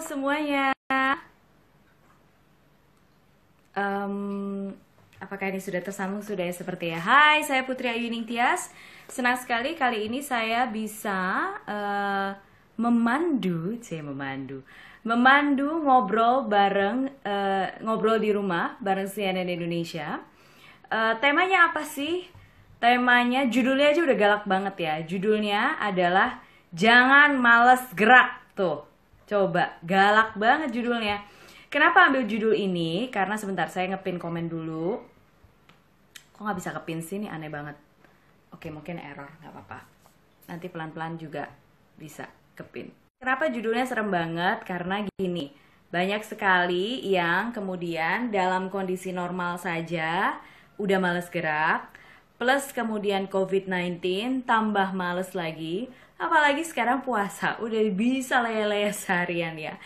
semuanya. Apakah ini sudah tersambung? Sudah ya seperti ya. Hai, saya Putri Ayu Ningtyas. Senang sekali kali ini saya bisa memandu ngobrol bareng ngobrol di rumah bareng CNN Indonesia. Temanya apa sih? Temanya, judulnya aja udah galak banget ya. Judulnya adalah Jangan Males Gerak. Tuh, coba, galak banget judulnya. Kenapa ambil judul ini? Karena sebentar, saya ngepin komen dulu. Kok nggak bisa kepin sih? Ini aneh banget. Oke, mungkin error, nggak apa-apa. Nanti pelan-pelan juga bisa kepin. Kenapa judulnya serem banget? Karena gini, banyak sekali yang kemudian dalam kondisi normal saja udah males gerak, plus kemudian COVID-19 tambah males lagi, apalagi sekarang puasa, udah bisa lele-lele seharian ya.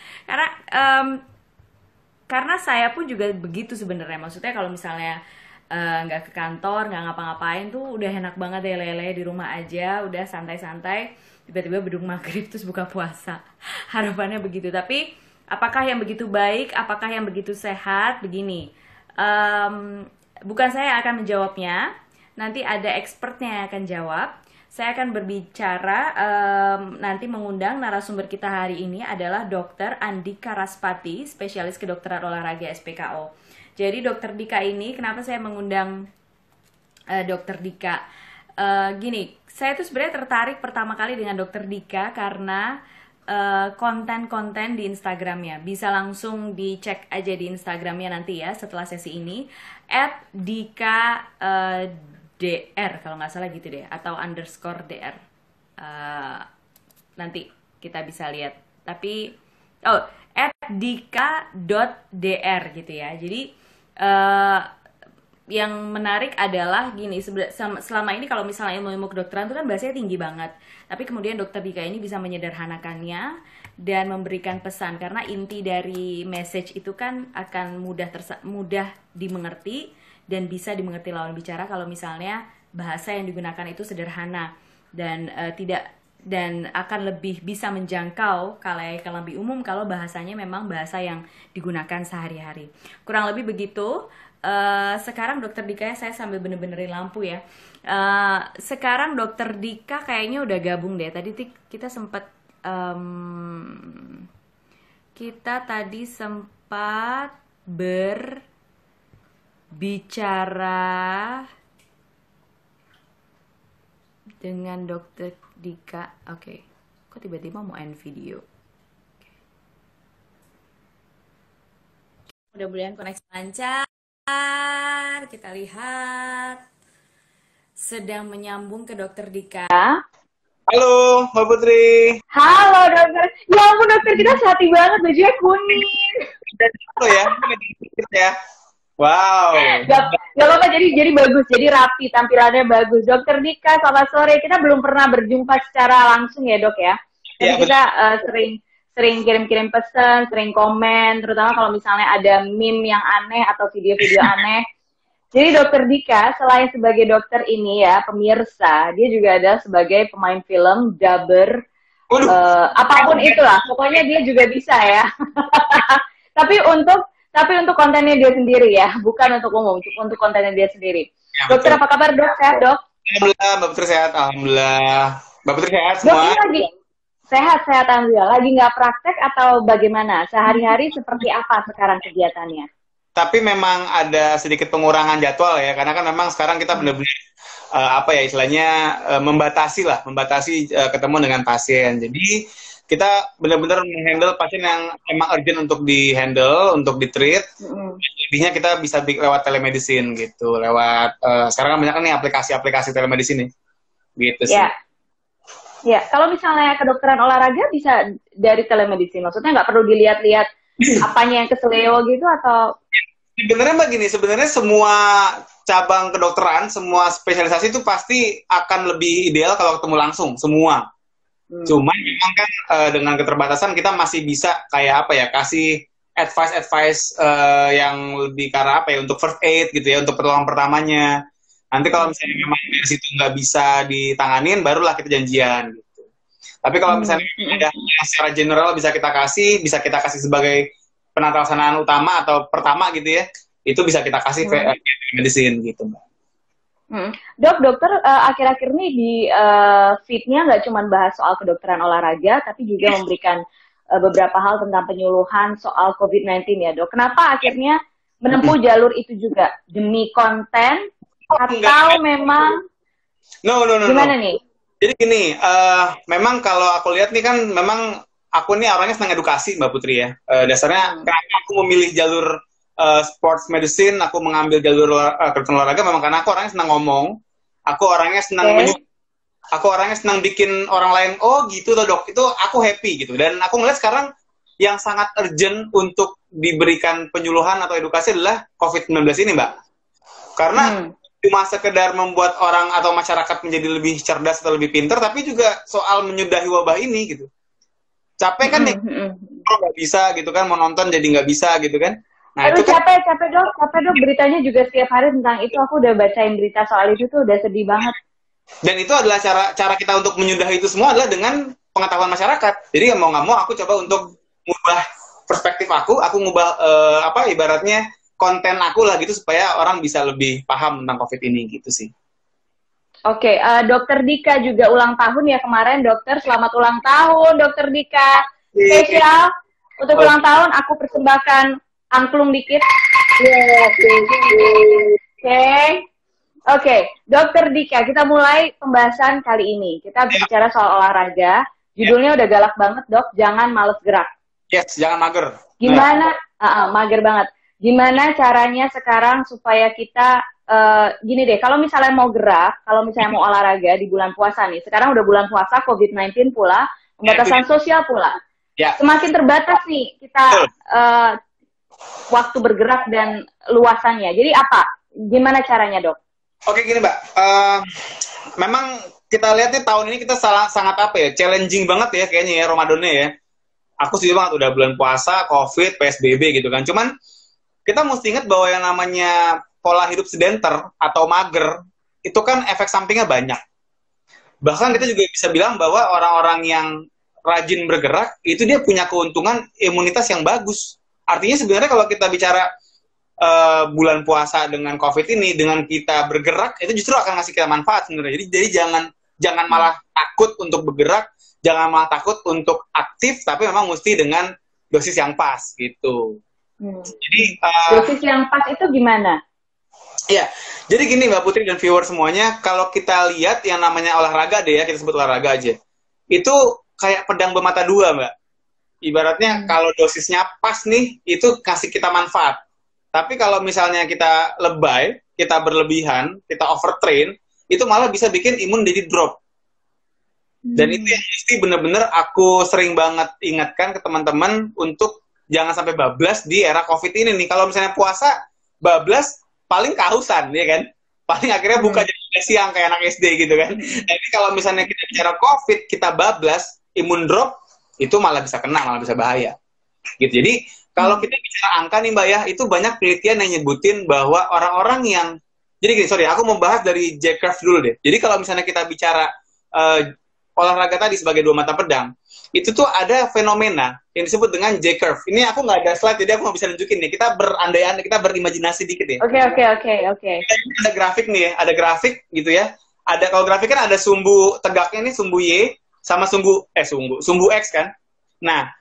Karena saya pun juga begitu sebenarnya. Maksudnya kalau misalnya nggak ke kantor, nggak ngapa-ngapain tuh udah enak banget ya lele di rumah aja, udah santai-santai. Tiba-tiba bedung maghrib terus buka puasa. Harapannya begitu. Tapi apakah yang begitu baik? Apakah yang begitu sehat? Begini, bukan saya yang akan menjawabnya. Nanti ada expertnya yang akan jawab. Saya akan berbicara, nanti mengundang narasumber kita hari ini adalah Dr. Andika Raspati, spesialis kedokteran olahraga SPKO. Jadi Dr. Dika ini, kenapa saya mengundang Dr. Dika? Gini, saya tuh sebenarnya tertarik pertama kali dengan Dr. Dika karena konten-konten di Instagramnya. Bisa langsung dicek aja di Instagramnya nanti ya setelah sesi ini. @dika DR kalau nggak salah gitu deh, atau _DR. Nanti kita bisa lihat. Tapi @dika.dr gitu ya. Jadi yang menarik adalah gini, selama ini kalau misalnya ilmu-ilmu kedokteran itu kan bahasanya tinggi banget. Tapi kemudian Dokter Dika ini bisa menyederhanakannya dan memberikan pesan, karena inti dari message itu kan akan mudah dimengerti dan bisa dimengerti lawan bicara kalau misalnya bahasa yang digunakan itu sederhana dan akan lebih bisa menjangkau kalayak lebih umum kalau bahasanya memang bahasa yang digunakan sehari-hari. Kurang lebih begitu. Sekarang Dokter Dika, saya sambil bener-benerin lampu ya. Sekarang Dokter Dika kayaknya udah gabung deh. Tadi kita sempat bicara dengan Dokter Dika. Oke. Kok tiba-tiba mau end video? Mudah-mudahan koneksi lancar. Kita lihat. Sedang menyambung ke Dokter Dika. Halo, Mbak Putri. Halo dokter. Ya ampun dokter, kita sehati banget, bajunya kuning. Halo ya. Wow. Gak apa-apa, jadi bagus, jadi rapi, tampilannya bagus. Dokter Dika, selamat sore. Kita belum pernah berjumpa secara langsung ya dok ya. Tapi kita sering kirim-kirim pesan, sering komen, terutama kalau misalnya ada meme yang aneh atau video-video aneh. Jadi Dokter Dika selain sebagai dokter ini ya pemirsa, dia juga ada sebagai pemain film, dubber, apapun itulah. Pokoknya dia juga bisa ya. Tapi untuk kontennya dia sendiri ya, bukan untuk umum, untuk kontennya dia sendiri. Ya, dokter, apa kabar dok? Sehat dok? Alhamdulillah, Mbak Putri sehat. Alhamdulillah. Mbak Putri sehat semua? Dok, ini lagi sehat alhamdulillah. Lagi nggak praktek atau bagaimana? Sehari-hari seperti apa sekarang kegiatannya? Tapi memang ada sedikit pengurangan jadwal ya, karena kan memang sekarang kita benar-benar istilahnya membatasi ketemu dengan pasien. Jadi kita benar-benar menghandle pasien yang emang urgent untuk di-handle, untuk di-treat. Lebihnya kita bisa lewat telemedicine gitu, lewat sekarang kan banyak nih aplikasi-aplikasi telemedicine nih. Gitu sih. Ya, kalau misalnya kedokteran olahraga bisa dari telemedicine, maksudnya nggak perlu dilihat-lihat apanya yang keseleo gitu atau? Sebenarnya Mbak gini, sebenarnya semua cabang kedokteran, semua spesialisasi itu pasti akan lebih ideal kalau ketemu langsung, semua. Cuman memang kan dengan keterbatasan kita masih bisa kayak kasih advice yang lebih ke arah untuk first aid gitu ya, untuk pertolongan pertamanya. Nanti kalau misalnya memang dari situ nggak bisa ditanganin, barulah kita janjian gitu. Tapi kalau misalnya ada yang secara general bisa kita kasih sebagai penata laksanaan utama atau pertama gitu ya, itu bisa kita kasih medicine gitu, Mbak. Dok, dokter akhir-akhir ini di feed-nya nggak cuma bahas soal kedokteran olahraga, tapi juga memberikan beberapa hal tentang penyuluhan soal COVID-19 ya, Dok. Kenapa akhirnya menempuh jalur itu juga? Demi konten atau memang gimana nih? Jadi gini, memang kalau aku lihat nih kan memang aku nih orangnya senang edukasi, Mbak Putri ya. Dasarnya kenapa aku memilih jalur sports medicine, aku mengambil jalur kedokteran olahraga memang karena aku orangnya senang ngomong, aku orangnya senang aku orangnya senang bikin orang lain, oh gitu toh dok, itu aku happy gitu. Dan aku ngeliat sekarang yang sangat urgent untuk diberikan penyuluhan atau edukasi adalah COVID-19 ini, Mbak. Karena cuma sekedar membuat orang atau masyarakat menjadi lebih cerdas atau lebih pintar, tapi juga soal menyudahi wabah ini gitu. Capek kan nih, nggak bisa gitu kan, mau nonton jadi nggak bisa gitu kan. Nah, itu capek dok, beritanya juga setiap hari tentang itu. Aku udah bacain berita soal itu tuh, udah sedih banget. Dan itu adalah cara kita untuk menyudahi itu semua adalah dengan pengetahuan masyarakat. Jadi mau nggak mau aku coba untuk mengubah perspektif aku ngubah ibaratnya konten aku lah gitu supaya orang bisa lebih paham tentang COVID ini gitu sih. Oke, Dokter Dika juga ulang tahun ya kemarin, dokter. Selamat ulang tahun, Dokter Dika. Spesial untuk ulang tahun aku persembahkan angklung dikit. Oke, Dokter Dika, kita mulai pembahasan kali ini. Kita bicara soal olahraga. Judulnya udah galak banget, Dok. Jangan males gerak. Yes, jangan mager. Gimana? Mager banget. Gimana caranya sekarang supaya kita gini deh, kalau misalnya mau gerak, kalau misalnya mau olahraga di bulan puasa nih. Sekarang udah bulan puasa, COVID-19 pula, pembatasan sosial pula. Semakin terbatas nih kita waktu bergerak dan luasannya. Jadi apa? Gimana caranya, Dok? Oke, gini, Mbak. Memang kita lihat nih tahun ini kita sangat challenging banget ya kayaknya ya Ramadannya ya. Aku setuju banget udah bulan puasa, COVID, PSBB gitu kan. Cuman kita mesti ingat bahwa yang namanya pola hidup sedanter atau mager itu kan efek sampingnya banyak. Bahkan kita juga bisa bilang bahwa orang-orang yang rajin bergerak itu dia punya keuntungan imunitas yang bagus. Artinya sebenarnya kalau kita bicara bulan puasa dengan COVID ini, dengan kita bergerak, itu justru akan ngasih kita manfaat sebenarnya. Jadi jangan malah takut untuk bergerak, jangan malah takut untuk aktif, tapi memang mesti dengan dosis yang pas gitu. Jadi dosis yang pas itu gimana? Iya, jadi gini Mbak Putri dan viewer semuanya, kalau kita lihat yang namanya olahraga deh ya, kita sebut olahraga aja, itu kayak pedang bermata dua, Mbak. Ibaratnya kalau dosisnya pas nih, itu kasih kita manfaat. Tapi kalau misalnya kita lebay, kita berlebihan, kita overtrain, itu malah bisa bikin imun jadi drop. Dan itu yang mesti bener-bener aku sering banget ingatkan ke teman-teman untuk jangan sampai bablas di era COVID ini nih. Kalau misalnya puasa, bablas paling kehausan, ya kan? Paling akhirnya buka jam siang kayak anak SD gitu kan. Tapi kalau misalnya kita bicara COVID, kita bablas, imun drop, itu malah bisa kena, malah bisa bahaya. Gitu. Jadi kalau kita bicara angka nih Mbak ya, itu banyak penelitian yang nyebutin bahwa orang-orang yang, jadi gini, sorry, aku mau bahas dari J-curve dulu deh. Jadi kalau misalnya kita bicara olahraga tadi sebagai dua mata pedang, itu tuh ada fenomena yang disebut dengan J-curve. Ini aku nggak ada slide, jadi aku nggak bisa nunjukin nih. Kita berandai-andai, kita berimajinasi dikit ya. Oke. Ada grafik nih ya, ada grafik gitu ya. Kalau grafik kan ada sumbu tegaknya nih, sumbu Y, sama sumbu X kan. Nah,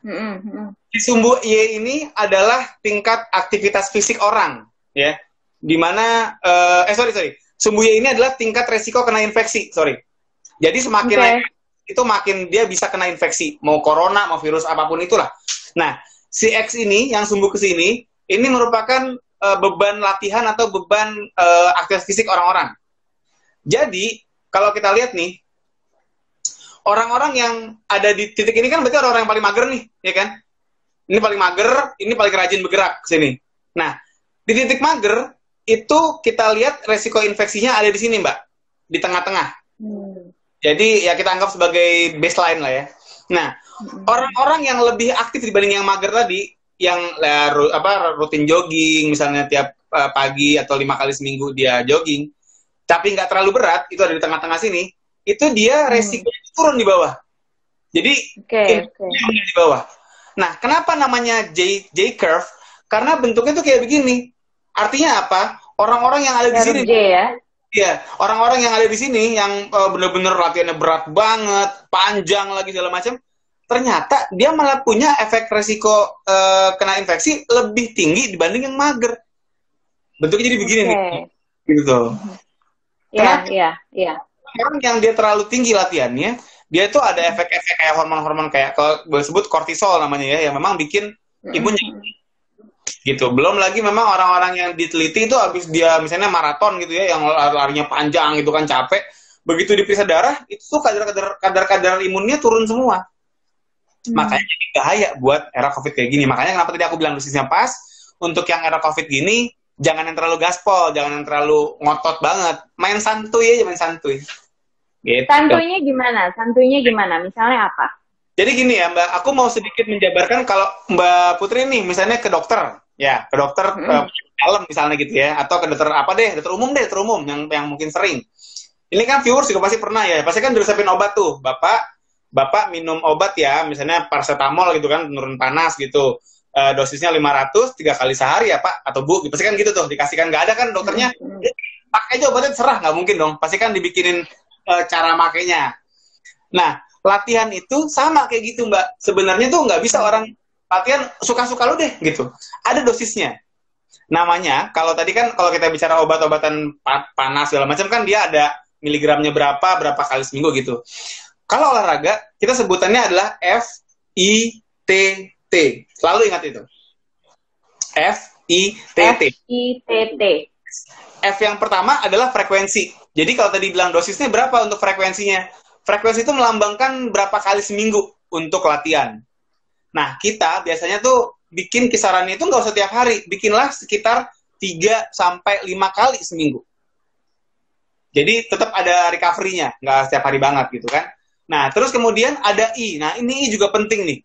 di sumbu Y ini adalah tingkat aktivitas fisik orang, ya. Dimana, sumbu Y ini adalah tingkat resiko kena infeksi, Jadi semakin naik, itu makin dia bisa kena infeksi, mau corona, mau virus apapun itulah. Nah, si X ini, yang sumbu ke sini, ini merupakan beban latihan atau beban aktivitas fisik orang-orang. Jadi, kalau kita lihat nih, orang-orang yang ada di titik ini kan berarti orang-orang yang paling mager nih, ya kan? Ini paling mager, ini paling rajin bergerak ke sini. Nah, di titik mager, itu kita lihat resiko infeksinya ada di sini, Mbak. Di tengah-tengah. Jadi, ya kita anggap sebagai baseline lah ya. Nah, orang-orang yang lebih aktif dibanding yang mager tadi, yang rutin jogging, misalnya tiap pagi atau 5 kali seminggu dia jogging, tapi nggak terlalu berat, itu ada di tengah-tengah sini, itu dia resikonya turun di bawah. Jadi inputnya di bawah. Nah, kenapa namanya J curve? Karena bentuknya tuh kayak begini. Artinya apa? Orang-orang yang ada di sini. Iya, orang-orang yang ada di sini yang bener-bener latihannya berat banget, panjang lagi segala macam, ternyata dia malah punya efek resiko kena infeksi lebih tinggi dibanding yang mager. Bentuknya jadi begini nih, gitu. Iya. Orang yang dia terlalu tinggi latihannya, dia tuh ada efek-efek kayak hormon-hormon kayak kalau boleh sebut kortisol namanya ya, yang memang bikin imun gitu. Belum lagi memang orang-orang yang diteliti itu habis dia misalnya maraton gitu ya, yang larinya panjang gitu kan capek, begitu diperiksa darah itu tuh kadar imunnya turun semua. Makanya jadi bahaya buat era COVID kayak gini. Makanya kenapa tadi aku bilang dosisnya pas. Untuk yang era COVID gini jangan yang terlalu gaspol, jangan yang terlalu ngotot banget, main santuy aja, main santuy gitu. Santuinya gimana? Misalnya apa? Jadi gini ya Mbak, aku mau sedikit menjabarkan kalau Mbak Putri nih misalnya ke dokter dalam misalnya gitu ya, atau ke dokter apa deh, dokter umum yang mungkin sering. Ini kan viewers juga pasti pernah ya, pasti kan diresepin obat tuh, bapak minum obat ya, misalnya paracetamol gitu kan, penurun panas gitu, dosisnya 500 3 kali sehari ya Pak atau Bu, pasti kan gitu tuh dikasihkan. Nggak ada kan dokternya pakai aja obatnya, serah, nggak mungkin dong, pasti kan dibikinin cara makainya. Nah, latihan itu sama kayak gitu Mbak. Sebenarnya tuh nggak bisa orang latihan suka-suka lu deh gitu. Ada dosisnya. Namanya, kalau tadi kan kalau kita bicara obat-obatan panas segala macam kan dia ada miligramnya berapa kali seminggu gitu. Kalau olahraga, kita sebutannya adalah FITT. Selalu ingat itu. FITT. F yang pertama adalah frekuensi. Jadi kalau tadi bilang dosisnya berapa untuk frekuensinya? Frekuensi itu melambangkan berapa kali seminggu untuk latihan. Nah, kita biasanya tuh bikin kisarannya itu nggak usah tiap hari. Bikinlah sekitar 3-5 kali seminggu. Jadi tetap ada recovery-nya, nggak setiap hari banget gitu kan. Nah, terus kemudian ada I. Nah, ini I juga penting nih.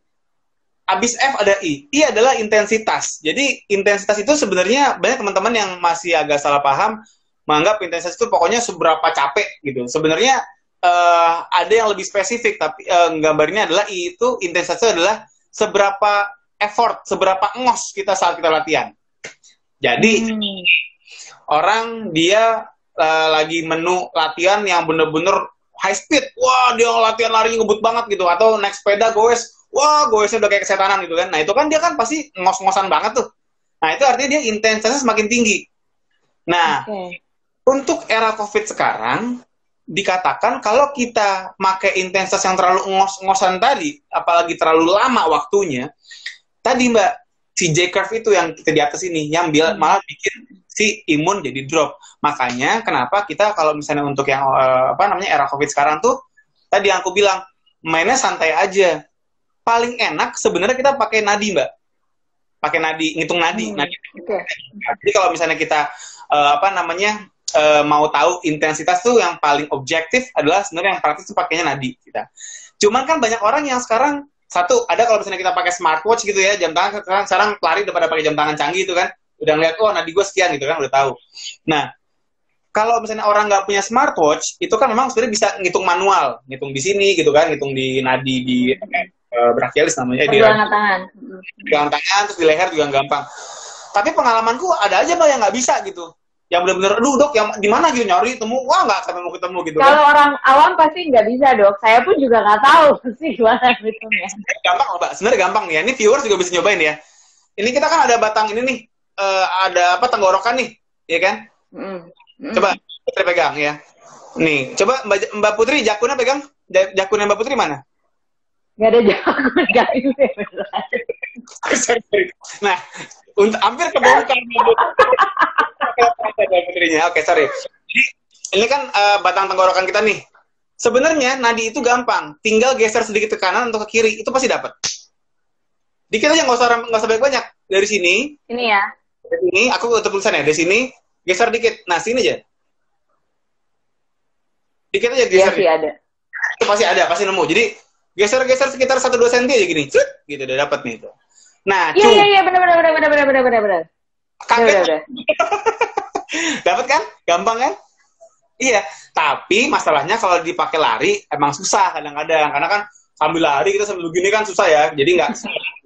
Abis F ada I. I adalah intensitas. Jadi intensitas itu sebenarnya banyak teman-teman yang masih agak salah paham, menganggap intensitas itu pokoknya seberapa capek gitu. Sebenarnya ada yang lebih spesifik, tapi gambarnya adalah I itu intensitasnya adalah seberapa effort, seberapa ngos kita saat kita latihan. Jadi orang dia lagi menu latihan yang bener-bener high speed, wah dia latihan lari ngebut banget gitu, atau naik sepeda goes, wah goesnya udah kayak kesetanan gitu kan. Nah itu kan dia kan pasti ngos-ngosan banget tuh. Nah itu artinya dia intensitasnya semakin tinggi. Nah untuk era COVID sekarang dikatakan kalau kita pakai intensitas yang terlalu ngos-ngosan tadi, apalagi terlalu lama waktunya, tadi Mbak, si J curve itu yang kita di atas ini, yang malah bikin si imun jadi drop. Makanya kenapa kita kalau misalnya untuk yang era COVID sekarang tuh, tadi yang aku bilang, mainnya santai aja. Paling enak sebenarnya kita pakai nadi Mbak, pakai nadi, ngitung nadi. Jadi kalau misalnya kita mau tahu intensitas tuh yang paling objektif adalah sebenarnya yang praktis tuh pakainya nadi kita. Cuman kan banyak orang yang sekarang satu ada kalau misalnya kita pakai smartwatch gitu ya, jam tangan sekarang lari udah pada pakai jam tangan canggih itu kan, udah ngeliat oh nadi gue sekian gitu kan, udah tahu. Nah kalau misalnya orang nggak punya smartwatch itu kan memang sebenarnya bisa ngitung manual, ngitung di sini gitu kan, ngitung di nadi di brachialis namanya, di tangan terus di leher juga gampang. Tapi pengalamanku ada aja Mbak yang nggak bisa gitu. Yang benar-benar, aduh dok, yang di mana gitu nyari temu, wah nggak ketemu gitu. Kalau orang awam pasti nggak bisa dok, saya pun juga nggak tahu sih gimana hitungnya. Gampang Mbak, sebenarnya gampang nih ya. Ini viewers juga bisa nyobain ya. Ini kita kan ada batang ini nih, ada tenggorokan nih, ya kan? Coba Putri pegang ya. Nih, coba Mbak Putri jakunnya pegang. Jakunnya Mbak Putri mana? Nggak ada jakun, nggak ada. Nah, hampir kebongkar. Oke, sorry. Jadi, ini kan batang tenggorokan kita nih. Sebenarnya nadi itu gampang, tinggal geser sedikit ke kanan atau ke kiri, itu pasti dapat. Dikit aja, nggak usah banyak. Dari sini. Ini ya. Dari sini, aku tutup tulisan ya. Dari sini, geser dikit. Nah, sini aja. Dikit aja geser. Iya sih ada. Itu pasti ada, pasti nemu. Jadi geser-geser sekitar 1-2 cm aja gini, gitu udah dapat nih itu. Nah, iya benar. Kaget. Dapat kan? Gampang kan? Iya, tapi masalahnya kalau dipakai lari emang susah kadang-kadang karena kan sambil lari kita sambil begini kan susah ya, jadi nggak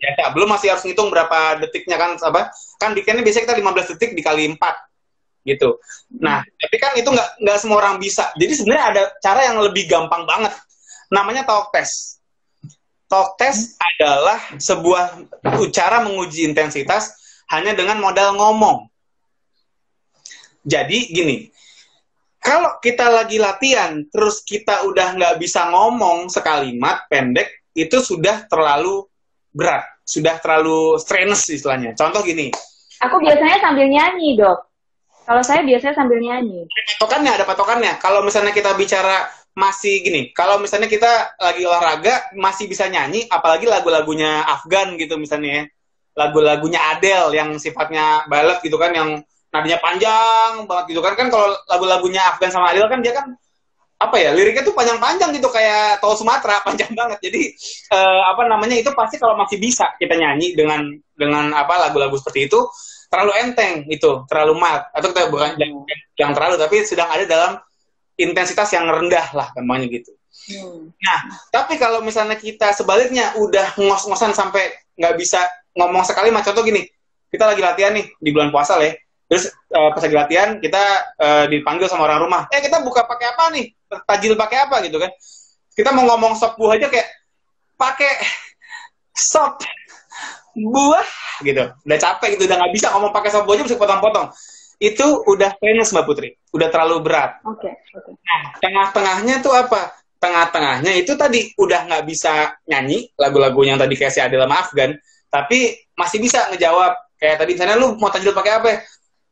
biasa. Belum masih harus ngitung berapa detiknya kan, apa kan weekendnya biasanya kita 15 detik dikali 4 gitu. Nah tapi kan itu nggak semua orang bisa. Jadi sebenarnya ada cara yang lebih gampang banget, namanya talk test. Talk test adalah sebuah cara menguji intensitas hanya dengan modal ngomong. Jadi gini, kalau kita lagi latihan, terus kita udah nggak bisa ngomong sekalimat pendek, itu sudah terlalu berat, sudah terlalu strenuous istilahnya. Contoh gini. Aku biasanya sambil nyanyi, Dok. Kalau saya biasanya sambil nyanyi. Ada patokannya. Kalau misalnya kita bicara masih gini, kalau misalnya kita lagi olahraga, masih bisa nyanyi, apalagi lagu-lagunya Afgan gitu misalnya ya. Lagu-lagunya Adele yang sifatnya ballad gitu kan, yang nadanya panjang banget gitu kan kalau lagu-lagunya Afgan sama Adele kan dia kan apa ya, liriknya tuh panjang-panjang gitu kayak Tol Sumatera, panjang banget. Jadi apa namanya, itu pasti kalau masih bisa kita nyanyi dengan apa lagu-lagu seperti itu, terlalu enteng itu, terlalu mild, atau kita bukan yang terlalu, tapi sedang ada dalam intensitas yang rendah lah gampangnya gitu. Nah tapi kalau misalnya kita sebaliknya udah ngos-ngosan sampai nggak bisa ngomong sekali, contoh gini, kita lagi latihan nih di bulan puasa lah ya. Terus pas lagi latihan kita dipanggil sama orang rumah, kita buka pakai apa nih, tajil pakai apa gitu kan. Kita mau ngomong sop buah aja kayak pakai sop buah gitu, udah capek gitu, udah nggak bisa ngomong pakai sop buah aja, bisa potong-potong. Itu udah strenuous Mbak Putri, udah terlalu berat. Oke. Nah, tengah-tengahnya tuh apa? Tengah-tengahnya itu tadi udah nggak bisa nyanyi lagu-lagu yang tadi kayak si Adele sama Afgan, tapi masih bisa ngejawab. Kayak tadi misalnya lu mau tajil pakai apa?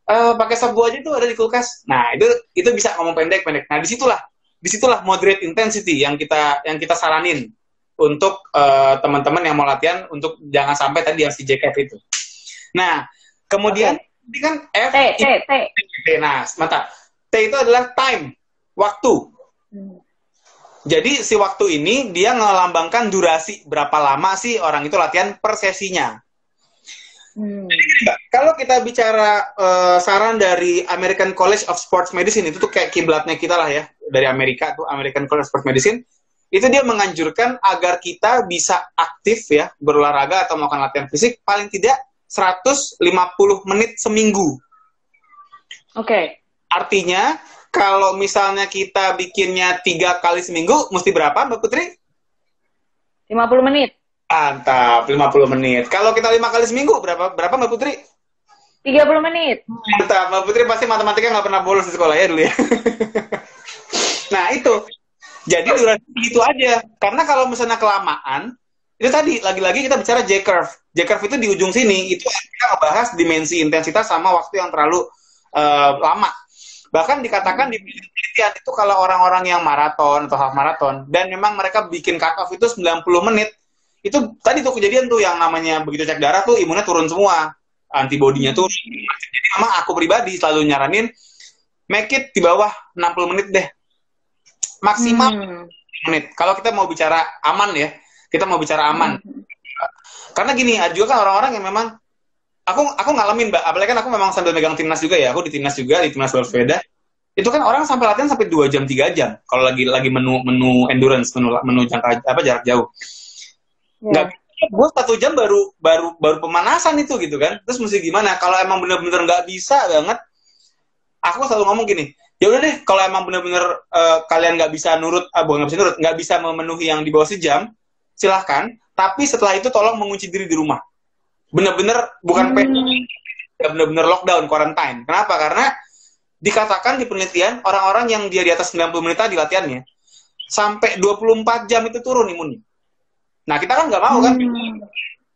Pakai sop buah aja tuh ada di kulkas. Nah itu bisa ngomong pendek-pendek. Nah disitulah moderate intensity yang kita saranin untuk teman-teman yang mau latihan, untuk jangan sampai tadi yang si JKF itu. Nah kemudian ini kan F T. Nah mantap. T itu adalah time, waktu. Jadi si waktu ini dia ngelambangkan durasi, berapa lama sih orang itu latihan per sesinya. Kalau kita bicara saran dari American College of Sports Medicine, itu tuh kayak kiblatnya kita lah ya, dari Amerika tuh, American College of Sports Medicine, itu dia menganjurkan agar kita bisa aktif ya, berolahraga atau melakukan latihan fisik paling tidak 150 menit seminggu. Oke. Artinya kalau misalnya kita bikinnya 3 kali seminggu, mesti berapa Mbak Putri? 50 menit. Mantap, 50 menit. Kalau kita 5 kali seminggu, berapa Mbak Putri? 30 menit. Mantap, Mbak Putri pasti matematika nggak pernah bolos di sekolah ya dulu ya. Nah itu, jadi durasi itu aja. Karena kalau misalnya kelamaan, itu tadi, lagi-lagi kita bicara J-curve. J-curve itu di ujung sini, itu kita ngebahas dimensi intensitas sama waktu yang terlalu lama. Bahkan dikatakan di penelitian itu kalau orang-orang yang maraton atau half maraton, dan memang mereka bikin cut off itu 90 menit, itu tadi tuh kejadian tuh yang namanya begitu cek darah tuh imunnya turun semua, antibodinya turun. Jadi memang aku pribadi selalu nyaranin make it di bawah 60 menit deh, maksimal 60 menit. Kalau kita mau bicara aman ya, kita mau bicara aman. Karena gini, ada juga kan orang-orang yang memang aku ngalamin Mbak, apalagi kan aku memang sambil megang timnas juga ya, aku di timnas juga, di timnas balap sepeda. Itu kan orang sampai latihan sampai 2 jam 3 jam kalau lagi menu endurance, menu jarak jauh. Nggak, gue 1 jam baru pemanasan itu gitu kan. Terus mesti gimana? Kalau emang bener-bener nggak bisa banget, aku selalu ngomong gini, ya udah deh, kalau emang bener-bener kalian nggak bisa nggak bisa memenuhi yang di bawah sejam, silahkan. Tapi setelah itu tolong mengunci diri di rumah. Bener-bener bukan bener-bener lockdown, quarantine. Kenapa? Karena dikatakan di penelitian orang-orang yang dia di atas 90 menit tadi latihannya, sampai 24 jam itu turun imunnya. Nah kita kan nggak mau kan,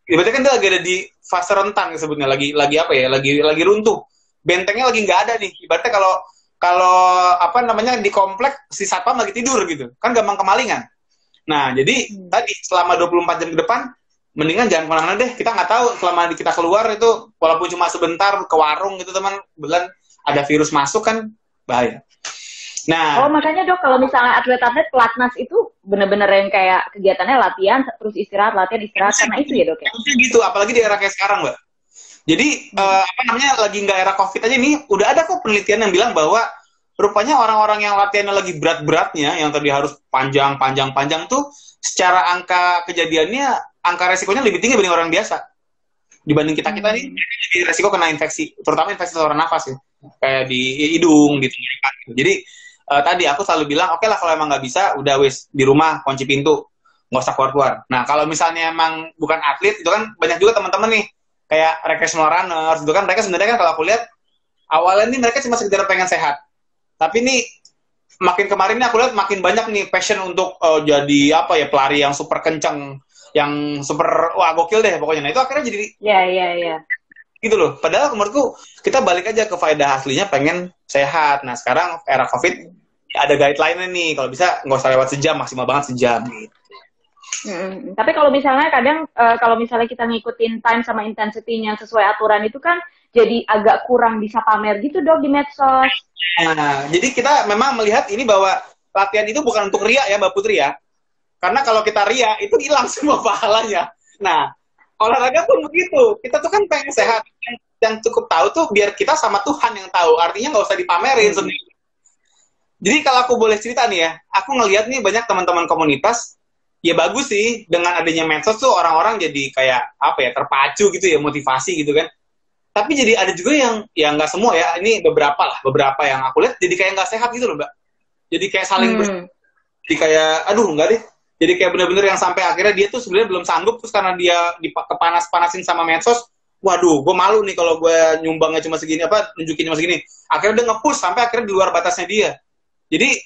berarti kan dia lagi ada di fase rentan sebetulnya, lagi apa ya, lagi runtuh, bentengnya lagi nggak ada nih. Ibaratnya kalau apa namanya di komplek si satpam lagi tidur gitu, kan gampang kemalingan. Nah jadi tadi selama 24 jam ke depan, mendingan jangan kemana-mana deh. Kita nggak tahu selama kita keluar itu, walaupun cuma sebentar ke warung gitu teman, belan ada virus masuk kan bahaya. Nah, makanya Dok, kalau misalnya atlet-atlet pelatnas itu bener-bener yang kayak kegiatannya latihan terus istirahat karena itu ya Dok ya? Gitu, apalagi di era kayak sekarang Mbak. Jadi apa namanya, lagi nggak era COVID aja nih, udah ada kok penelitian yang bilang bahwa rupanya orang-orang yang latihannya lagi berat-beratnya, yang tadi harus panjang tuh, secara angka kejadiannya, angka resikonya lebih tinggi dibanding orang biasa. Dibanding kita-kita nih, lebih resiko kena infeksi, terutama infeksi saluran nafas ya. Kayak di hidung, di tenggorokan gitu. Jadi, tadi aku selalu bilang, oke lah kalau emang nggak bisa, udah wis, di rumah, kunci pintu, nggak usah keluar-keluar. Nah, kalau misalnya emang bukan atlet, itu kan banyak juga teman-teman nih, kayak recreational runners, itu kan mereka sebenarnya kan kalau aku lihat, awalnya nih mereka cuma sekedar pengen sehat. Tapi nih, makin kemarin nih aku lihat makin banyak nih passion untuk jadi apa ya, pelari yang super kenceng, yang super wah gokil deh pokoknya. Nah itu akhirnya jadi gitu loh. Padahal menurutku kita balik aja ke faedah aslinya pengen sehat. Nah sekarang era COVID ada guideline-nya nih, kalau bisa nggak usah lewat sejam, maksimal banget sejam gitu. Tapi kalau misalnya kadang kalau misalnya kita ngikutin time sama intensity-nya sesuai aturan itu kan jadi agak kurang bisa pamer gitu dok di medsos. Nah, jadi kita memang melihat ini bahwa latihan itu bukan untuk ria ya Mbak Putri ya. Karena kalau kita ria, itu hilang semua pahalanya. Nah, olahraga pun begitu. Kita tuh kan pengen sehat. Yang cukup tahu tuh biar kita sama Tuhan yang tahu. Artinya nggak usah dipamerin sendiri. Jadi kalau aku boleh cerita nih ya, aku ngelihat nih banyak teman-teman komunitas, ya bagus sih, dengan adanya medsos tuh orang-orang jadi kayak, apa ya, terpacu gitu ya, motivasi gitu kan. Tapi jadi ada juga yang nggak semua ya, ini beberapa yang aku lihat jadi kayak nggak sehat gitu loh Mbak. Jadi kayak saling jadi kayak, aduh nggak deh. Jadi kayak bener-bener yang sampai akhirnya dia tuh sebenarnya belum sanggup, terus karena dia kepanas-panasin sama medsos, waduh, gue malu nih kalau gue nyumbangnya cuma segini, nunjukin cuma segini. Akhirnya dia nge-push sampai akhirnya di luar batasnya dia. Jadi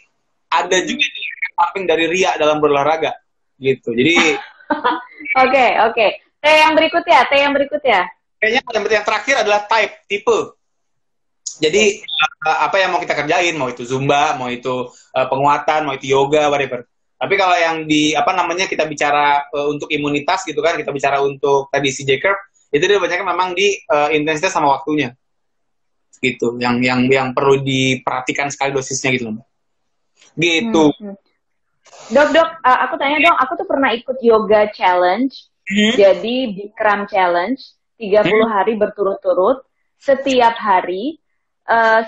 ada juga samping dari ria dalam berolahraga, gitu. Jadi Oke. T yang berikutnya. Kayaknya yang terakhir adalah tipe. Jadi apa yang mau kita kerjain, mau itu zumba, mau itu penguatan, mau itu yoga, whatever. Tapi kalau yang kita bicara untuk imunitas gitu kan, kita bicara untuk tadi si J-curve, itu dia banyaknya memang di intensitas sama waktunya. Gitu, yang perlu diperhatikan sekali dosisnya gitu loh. Gitu. Dok, aku tanya dong, aku tuh pernah ikut yoga challenge, jadi Bikram challenge, 30 hari berturut-turut, setiap hari,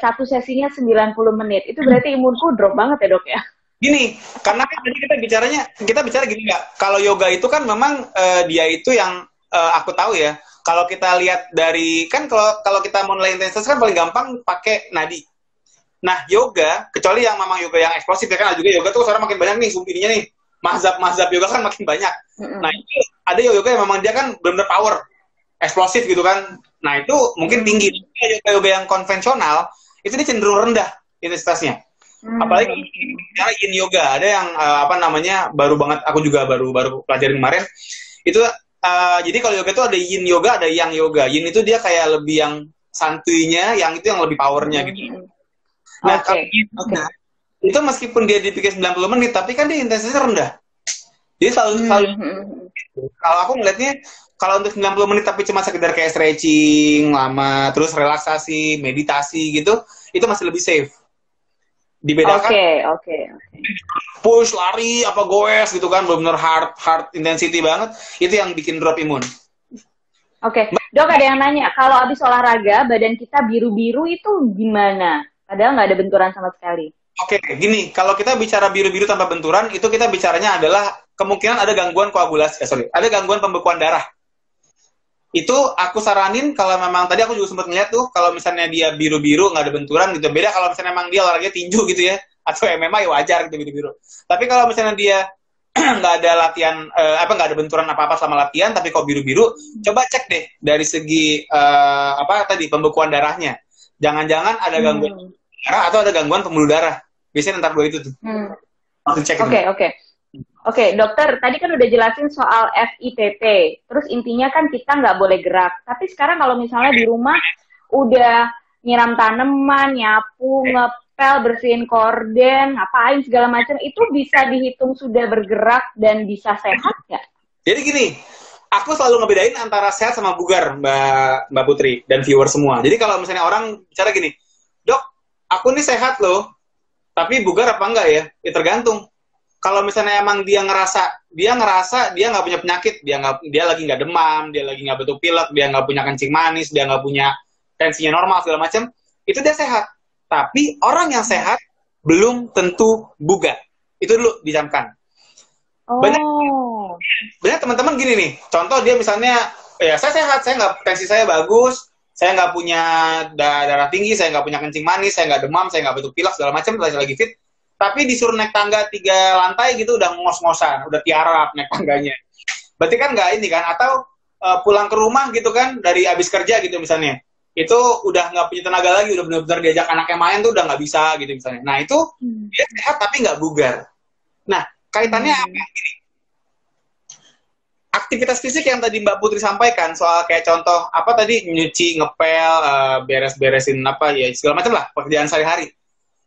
satu sesinya 90 menit. Itu berarti imunku drop banget ya dok ya? Gini, karena kan tadi kita bicara gini nggak, kalau yoga itu kan memang dia itu yang aku tahu ya, kalau kita lihat dari, kan kalau kita mau nilai intensitas kan paling gampang pakai nadi. Nah, yoga, kecuali yang memang yoga yang eksplosif, ya kan juga yoga tuh sekarang makin banyak nih, ininya nih, mazhab yoga kan makin banyak. Nah, itu ada yoga yang memang dia kan benar-benar power, eksplosif gitu kan. Nah, itu mungkin tinggi. Yoga yang konvensional, itu dia cenderung rendah intensitasnya. Apalagi cara yin yoga, ada yang baru banget, aku juga baru pelajarin kemarin. Itu jadi kalau yoga itu ada yin yoga, ada yang yoga. Yin itu dia kayak lebih yang santuinya, yang itu yang lebih powernya gitu. Nah, kalau itu meskipun dia dibikin 90 menit, tapi kan dia intensitasnya rendah. Jadi selalu kalau aku ngeliatnya, kalau untuk 90 menit tapi cuma sekedar kayak stretching lama, terus relaksasi, meditasi gitu, itu masih lebih safe. Dibedakan push, lari, goes gitu kan, benar-benar hard intensity banget, itu yang bikin drop imun. Dok, ada yang nanya, kalau habis olahraga badan kita biru-biru itu gimana? Padahal nggak ada benturan sama sekali. Gini, kalau kita bicara biru-biru tanpa benturan, itu kita bicaranya adalah kemungkinan ada gangguan koagulasi, ada gangguan pembekuan darah. Itu aku saranin kalau memang tadi aku juga sempat ngeliat tuh, kalau misalnya dia biru-biru nggak ada benturan gitu, beda kalau misalnya memang dia olahraga tinju gitu ya, atau MMA ya wajar gitu biru-biru. Tapi kalau misalnya dia nggak ada latihan, nggak ada benturan apa-apa selama latihan, tapi kok biru-biru, coba cek deh dari segi pembekuan darahnya. Jangan-jangan ada gangguan darah atau ada gangguan pembuluh darah. Biasanya antara dua itu tuh. Cek. Oke, dokter, tadi kan udah jelasin soal FIPP. Terus intinya kan kita nggak boleh gerak. Tapi sekarang kalau misalnya di rumah udah nyiram tanaman, nyapu, ngepel, bersihin korden, ngapain segala macam, itu bisa dihitung sudah bergerak dan bisa sehat nggak? Jadi gini, aku selalu ngebedain antara sehat sama bugar, Mbak Putri dan viewer semua. Jadi kalau misalnya orang bicara gini, dok, aku nih sehat loh, tapi bugar apa enggak ya? Ya tergantung. Kalau misalnya emang dia ngerasa dia nggak punya penyakit, dia lagi nggak demam, dia lagi nggak batuk pilek, dia nggak punya kencing manis, dia nggak punya tensinya normal segala macam, itu dia sehat. Tapi orang yang sehat belum tentu bugar. Itu dulu dicamkan. Banyak, Oh. banyak teman-teman gini nih, contoh dia misalnya, ya saya sehat, saya nggak, tensi saya bagus, saya nggak punya darah tinggi, saya nggak punya kencing manis, saya nggak demam, saya nggak batuk pilek segala macam, saya lagi fit, tapi disuruh naik tangga 3 lantai gitu udah ngos-ngosan, udah tiarap naik tangganya. Berarti kan nggak ini kan, atau pulang ke rumah gitu kan dari abis kerja gitu misalnya, itu udah nggak punya tenaga lagi, udah benar-benar diajak anaknya main tuh udah nggak bisa gitu misalnya. Nah itu dia sehat tapi nggak bugar. Nah kaitannya apa? Aktivitas fisik yang tadi Mbak Putri sampaikan soal kayak contoh apa tadi, nyuci, ngepel, beres-beresin apa ya segala macam lah pekerjaan sehari-hari,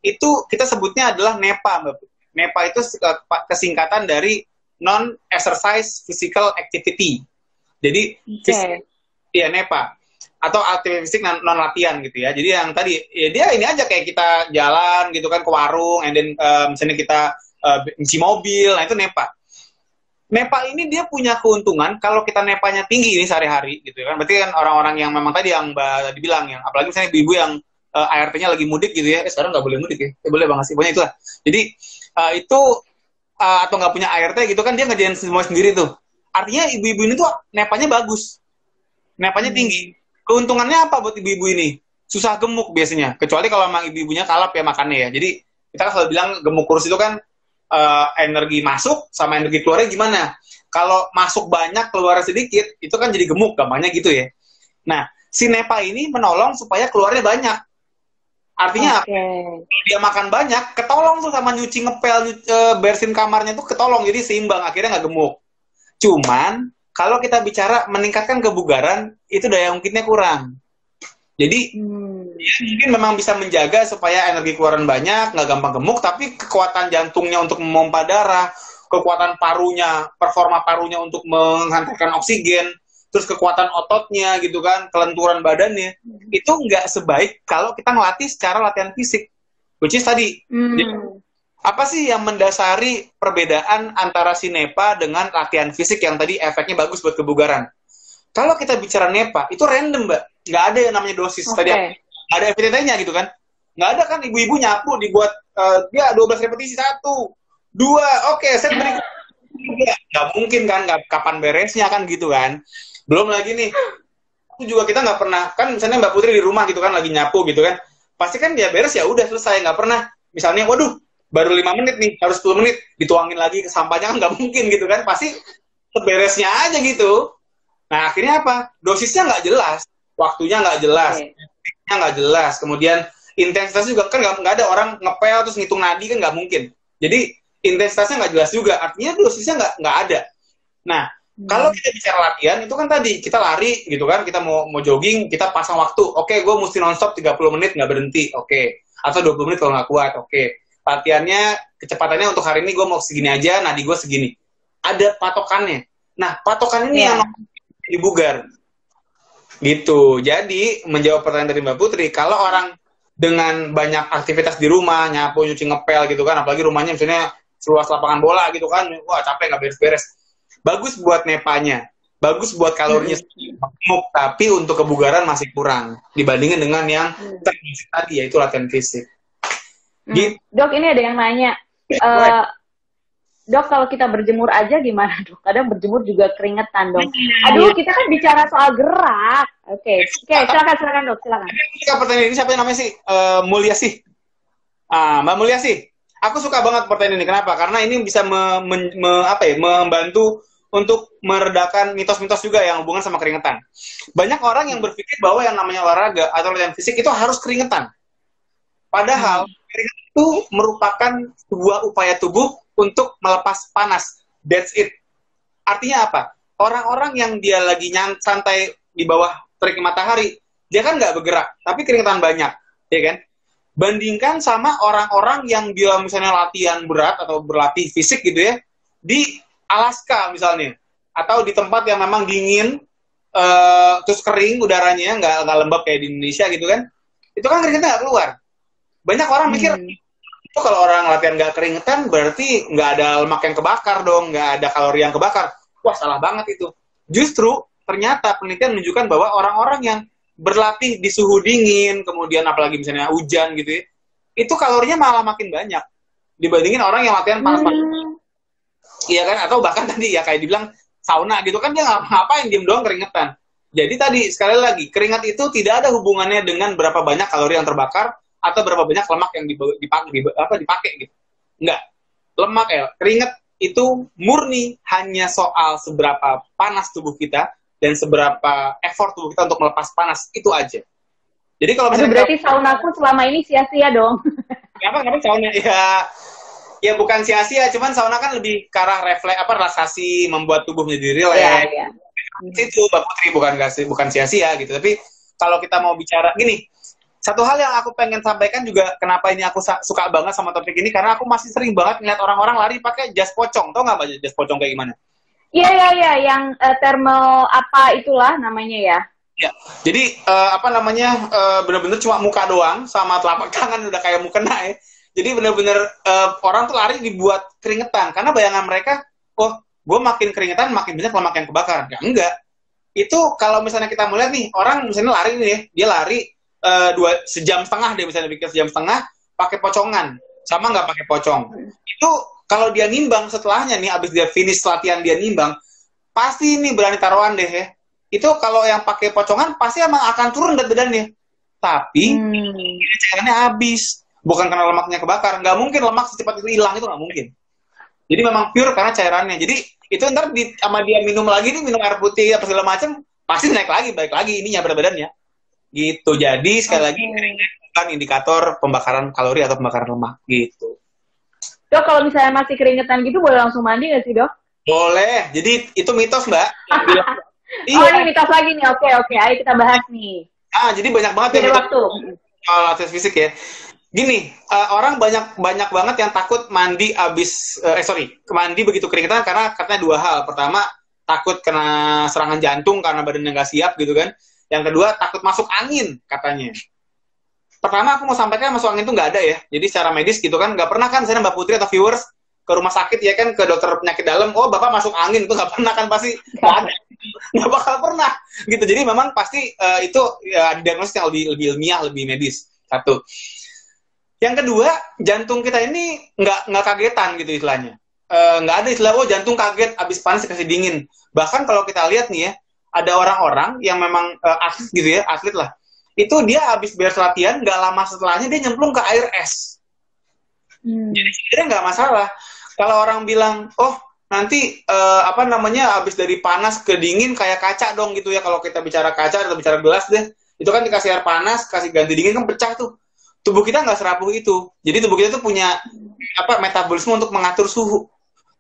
itu kita sebutnya adalah NEPA, Mbak Putri. NEPA itu kesingkatan dari non exercise physical activity. Jadi ya NEPA atau aktivitas fisik non latihan gitu ya. Jadi yang tadi ya dia ini aja kayak kita jalan gitu kan ke warung, and then misalnya kita nyuci mobil, nah itu NEPA. NEPA ini dia punya keuntungan kalau kita NEPA-nya tinggi ini sehari-hari gitu kan. Berarti kan orang-orang yang memang tadi yang Mbak tadi bilang, yang apalagi misalnya ibu-ibu yang ART-nya lagi mudik gitu ya. Sekarang nggak boleh mudik ya. Boleh banget sih, pokoknya itulah. Jadi itu atau nggak punya ART gitu kan, dia ngerjain semua sendiri tuh. Artinya ibu-ibu ini tuh NEPA-nya bagus. NEPA-nya tinggi. Keuntungannya apa buat ibu-ibu ini? Susah gemuk biasanya. Kecuali kalau memang ibu-ibunya kalap ya makannya ya. Jadi kita kan selalu bilang gemuk kurus itu kan energi masuk sama energi keluarnya gimana. Kalau masuk banyak, keluar sedikit, itu kan jadi gemuk, gampangnya gitu ya. Nah, si NEPA ini menolong supaya keluarnya banyak. Artinya kalau dia makan banyak, ketolong tuh sama nyuci, ngepel, bersihin kamarnya tuh ketolong, jadi seimbang, akhirnya nggak gemuk. Cuman, kalau kita bicara meningkatkan kebugaran, itu daya ungkitnya kurang. Jadi ya, mungkin memang bisa menjaga supaya energi keluaran banyak, nggak gampang gemuk, tapi kekuatan jantungnya untuk memompa darah, kekuatan parunya, performa parunya untuk menghantarkan oksigen, terus kekuatan ototnya gitu kan, kelenturan badannya, itu nggak sebaik kalau kita ngelatih secara latihan fisik. Which is tadi, apa sih yang mendasari perbedaan antara si NEPA dengan latihan fisik yang tadi efeknya bagus buat kebugaran? Kalau kita bicara NEPA, itu random, Mbak. Nggak ada yang namanya dosis. Tadi nggak ada FTT-nya gitu kan. Nggak ada kan ibu-ibu nyapu, dibuat dia 12 repetisi, 1, 2, oke, set berikut. Nggak mungkin kan, nggak, kapan beresnya kan gitu kan. Belum lagi nih, itu juga kita nggak pernah, kan misalnya Mbak Putri di rumah gitu kan, lagi nyapu gitu kan. Pasti kan dia beres ya udah selesai, nggak pernah. Misalnya, waduh, baru 5 menit nih, harus 10 menit, dituangin lagi ke sampahnya kan nggak mungkin gitu kan. Pasti beresnya aja gitu. Nah, akhirnya apa? Dosisnya nggak jelas, waktunya nggak jelas, tekniknya nggak jelas, kemudian intensitasnya juga kan nggak ada orang ngepel terus ngitung nadi kan nggak mungkin. Jadi intensitasnya nggak jelas juga, artinya dosisnya nggak ada. Nah, kalau kita bicara latihan itu kan tadi kita lari gitu kan, kita mau jogging, kita pasang waktu, oke, gue mesti nonstop 30 menit nggak berhenti, oke, atau 20 menit kalau nggak kuat, oke. Latihannya kecepatannya untuk hari ini gue mau segini aja, nadi gue segini. Ada patokannya. Nah, patokan ini yang dibugar gitu. Jadi menjawab pertanyaan dari Mbak Putri, kalau orang dengan banyak aktivitas di rumah, nyapu, nyuci, ngepel gitu kan, apalagi rumahnya misalnya seluas lapangan bola gitu kan, wah capek nggak beres-beres, bagus buat nepanya, bagus buat kalorinya, tapi untuk kebugaran masih kurang dibandingin dengan yang tadi, yaitu latihan fisik. Gitu. Dok, ini ada yang nanya, Dok, kalau kita berjemur aja gimana, Dok? Kadang berjemur juga keringetan, Dok. Aduh, kita kan bicara soal gerak. Oke, silakan, Dok, silakan. Pertanyaan ini siapa yang namanya sih? Mulia sih. Mbak Mulia sih. Aku suka banget pertanyaan ini. Kenapa? Karena ini bisa membantu untuk meredakan mitos-mitos juga yang hubungan sama keringetan. Banyak orang yang berpikir bahwa yang namanya olahraga atau latihan fisik itu harus keringetan. Padahal keringetan itu merupakan sebuah upaya tubuh untuk melepas panas. That's it. Artinya apa? Orang-orang yang dia lagi santai di bawah terik matahari, dia kan nggak bergerak, tapi keringetan banyak, ya kan? Bandingkan sama orang-orang yang dia misalnya latihan berat atau berlatih fisik gitu ya, di Alaska misalnya, atau di tempat yang memang dingin, terus kering udaranya, nggak lembab kayak di Indonesia gitu kan, itu kan keringetnya nggak keluar. Banyak orang mikir, itu kalau orang latihan nggak keringetan, berarti nggak ada lemak yang kebakar dong, nggak ada kalori yang kebakar. Wah, salah banget itu. Justru, ternyata penelitian menunjukkan bahwa orang-orang yang berlatih di suhu dingin, kemudian apalagi misalnya hujan gitu ya, itu kalorinya malah makin banyak dibandingin orang yang latihan panas-panas. Iya kan? Atau bahkan tadi ya kayak dibilang sauna gitu kan dia ngapain diem doang keringetan. Jadi tadi sekali lagi keringat itu tidak ada hubungannya dengan berapa banyak kalori yang terbakar atau berapa banyak lemak yang dipakai gitu. Enggak. Lemak keringat itu murni hanya soal seberapa panas tubuh kita dan seberapa effort tubuh kita untuk melepas panas, itu aja. Jadi kalau misalnya berarti saunaku selama ini sia-sia dong. Kenapa sauna? Ya bukan sia-sia, cuman sauna kan lebih ke arah relaksasi, membuat tubuh menjadi rileks. Iya. Itu Mbak Putri bukan sia-sia gitu. Tapi kalau kita mau bicara gini, satu hal yang aku pengen sampaikan juga, kenapa ini aku suka banget sama topik ini, karena aku masih sering banget ngeliat orang-orang lari pakai jas pocong. Tau nggak Mbak jas pocong kayak gimana? Iya, yang thermal apa itulah namanya ya. Ya, jadi bener-bener cuma muka doang sama telapak tangan udah kayak mukena ya. Jadi bener-bener orang tuh lari dibuat keringetan karena bayangan mereka, oh, gue makin keringetan makin banyak lemak yang kebakar. Ya enggak. Itu kalau misalnya kita melihat nih, orang misalnya lari nih ya, dia lari sejam setengah, dia misalnya bikin sejam setengah pakai pocongan, sama nggak pakai pocong. Itu kalau dia nimbang setelahnya nih, abis dia finish latihan dia nimbang, pasti ini berani taruhan deh ya. Itu kalau yang pakai pocongan pasti emang akan turun berat badannya. Tapi cairannya habis. Bukan karena lemaknya kebakar. Nggak mungkin lemak secepat itu hilang, itu nggak mungkin. Jadi memang pure karena cairannya. Jadi itu ntar sama dia minum lagi nih, minum air putih apa segala macam, pasti balik lagi ininya berat badannya. Gitu. Jadi sekali lagi keringat bukan indikator pembakaran kalori atau pembakaran lemak gitu. Dok, kalau misalnya masih keringetan gitu boleh langsung mandi nggak sih, Dok? Boleh. Jadi itu mitos, Mbak. Oh, ini mitos lagi nih. Oke. Ayo kita bahas nih. Jadi banyak banget yang waktu. Soal aktivitas fisik ya. Gini, orang banyak banget yang takut mandi mandi begitu keringetan karena katanya dua hal. Pertama, takut kena serangan jantung karena badannya nggak siap gitu kan. Yang kedua, takut masuk angin katanya. Pertama, aku mau sampaikan masuk angin itu nggak ada ya. Jadi secara medis gitu kan, nggak pernah kan misalnya Mbak Putri atau viewers ke rumah sakit ya kan, ke dokter penyakit dalam, oh Bapak masuk angin, itu nggak pernah kan, pasti nggak ada. Nggak bakal pernah gitu. Jadi memang pasti itu ya, diagnosis yang lebih ilmiah, lebih medis. Satu. Yang kedua, jantung kita ini nggak kagetan gitu istilahnya. Nggak ada istilah, oh jantung kaget abis panas dikasih dingin. Bahkan kalau kita lihat nih ya, ada orang-orang yang memang atlet gitu ya, atlet lah. Itu dia abis beres latihan, nggak lama setelahnya dia nyemplung ke air es. Jadi sebenarnya nggak masalah. Kalau orang bilang, oh nanti abis dari panas ke dingin kayak kaca dong gitu ya. Kalau kita bicara kaca atau bicara gelas deh, itu kan dikasih air panas, kasih ganti dingin kan pecah tuh. Tubuh kita nggak serapuh itu. Jadi tubuh kita tuh punya metabolisme untuk mengatur suhu.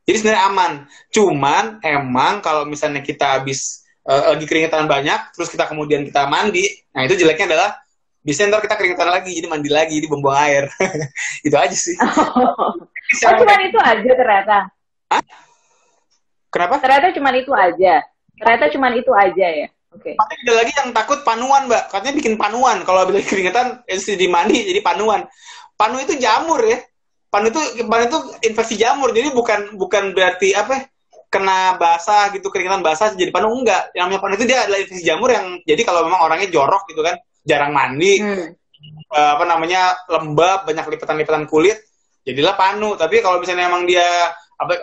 Jadi sebenarnya aman. Cuman emang kalau misalnya kita habis lagi keringetan banyak, terus kita kemudian kita mandi, nah itu jeleknya adalah biasanya ntar kita keringetan lagi, jadi mandi lagi, jadi buang air. Itu aja sih. Cuma itu aja ternyata. Hah? Kenapa? Ternyata cuma itu aja ya. Oke. Tapi ada lagi yang takut panuan, Mbak. Katanya bikin panuan. Kalau habis keringetan, di mandi jadi panuan. Panu itu jamur ya. Panu itu infeksi jamur. Jadi bukan berarti kena basah gitu, keringetan basah jadi panu, enggak. Yang namanya panu itu dia adalah infeksi jamur yang jadi kalau memang orangnya jorok gitu kan, jarang mandi, lembab, banyak lipatan-lipatan kulit, jadilah panu. Tapi kalau misalnya emang dia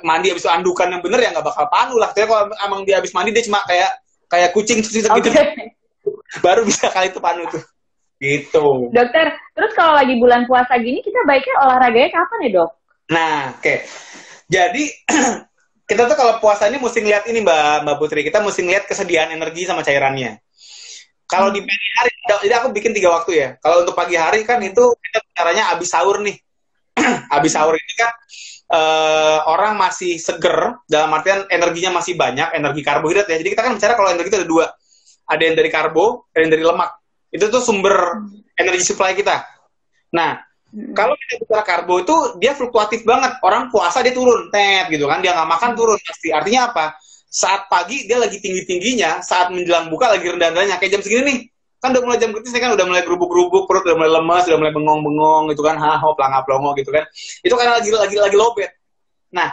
mandi habis itu andukan yang bener ya nggak bakal panu lah. Tapi kalau emang dia habis mandi dia cuma kayak kucing gitu, baru bisa kali itu panu tuh. Gitu. Dokter, terus kalau lagi bulan puasa gini kita baiknya olahraganya kapan ya, Dok? Nah, oke. Jadi kita tuh kalau puasa ini mesti ngeliat ini Mbak Putri, kita mesti ngeliat kesediaan energi sama cairannya. Kalau di pagi hari, jadi aku bikin 3 waktu ya. Kalau untuk pagi hari kan itu kita caranya abis sahur nih. Abis sahur ini kan orang masih seger, dalam artian energinya masih banyak, energi karbohidrat ya. Jadi kita kan bicara kalau energi itu ada 2. Ada yang dari karbo, ada yang dari lemak. Itu tuh sumber energi supply kita. Nah, kalau kita bicara karbo itu dia fluktuatif banget. Orang puasa dia turun, gitu kan. Dia nggak makan turun pasti. Artinya apa? Saat pagi dia lagi tinggi-tingginya, saat menjelang buka lagi rendah-rendahnya. Kayak jam segini nih, kan udah mulai jam kritis kan, udah mulai gerubuk-gerubuk, perut udah mulai lemes, udah mulai bengong-bengong gitu kan, pelangap-pelongo gitu kan. Itu karena lagi lowbat. Nah,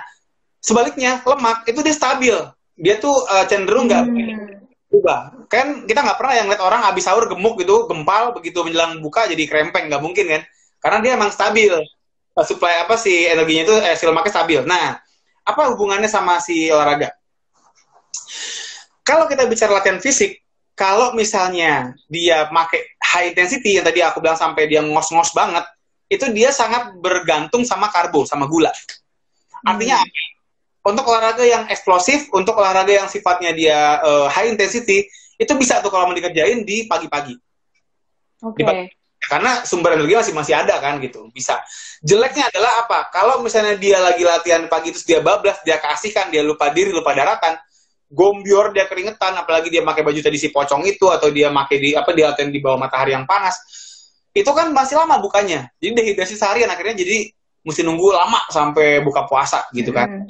sebaliknya lemak itu dia stabil. Dia tuh cenderung nggak berubah. Kan kita nggak pernah yang lihat orang habis sahur gemuk gitu, gempal, begitu menjelang buka jadi krempeng, nggak mungkin kan? Karena dia emang stabil. Supply si energinya itu si lemaknya stabil. Nah, Apa hubungannya sama si olahraga? Kalau kita bicara latihan fisik, kalau misalnya dia pakai high intensity yang tadi aku bilang sampai dia ngos-ngos banget, itu dia sangat bergantung sama karbo, sama gula. Artinya apa? Untuk olahraga yang eksplosif, untuk olahraga yang sifatnya dia high intensity, itu bisa tuh kalau mau dikerjain di pagi-pagi. Oke. Karena sumber energi masih ada kan gitu, bisa. Jeleknya adalah apa? Kalau misalnya dia lagi latihan pagi terus dia bablas, dia kasihkan, dia lupa diri, lupa daratan, gombior, dia keringetan, apalagi dia pakai baju tadi si pocong itu, atau dia pakai dia latihan di bawah matahari yang panas, itu kan masih lama bukanya. Jadi dehidrasi seharian, akhirnya jadi mesti nunggu lama sampai buka puasa gitu kan.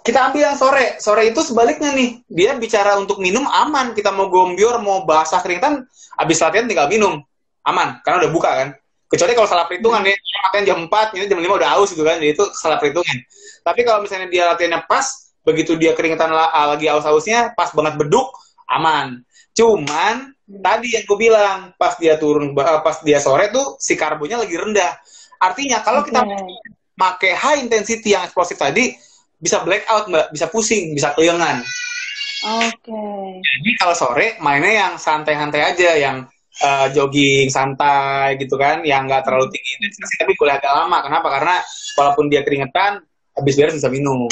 Kita ambil yang sore. Sore itu sebaliknya nih. Dia bicara untuk minum aman. Kita mau gombior, mau basah keringetan, habis latihan tinggal minum. Aman, karena udah buka kan. Kecuali kalau salah perhitungan ya, latihan jam 4, ini jam 5 udah haus gitu kan. Jadi itu salah perhitungan. Tapi kalau misalnya dia latihannya pas, begitu dia keringetan lagi haus-hausnya, pas banget beduk, aman. Cuman, tadi yang gue bilang, pas dia turun, pas dia sore tuh, si karbonya lagi rendah. Artinya, kalau kita pakai high intensity yang eksplosif tadi, bisa blackout, Mbak. Bisa pusing, bisa kelengan. Oke. Jadi, kalau sore, mainnya yang santai-santai aja, yang jogging santai gitu kan, yang nggak terlalu tinggi intensitas, tapi boleh agak lama. Kenapa? Karena walaupun dia keringetan, habis beres bisa minum.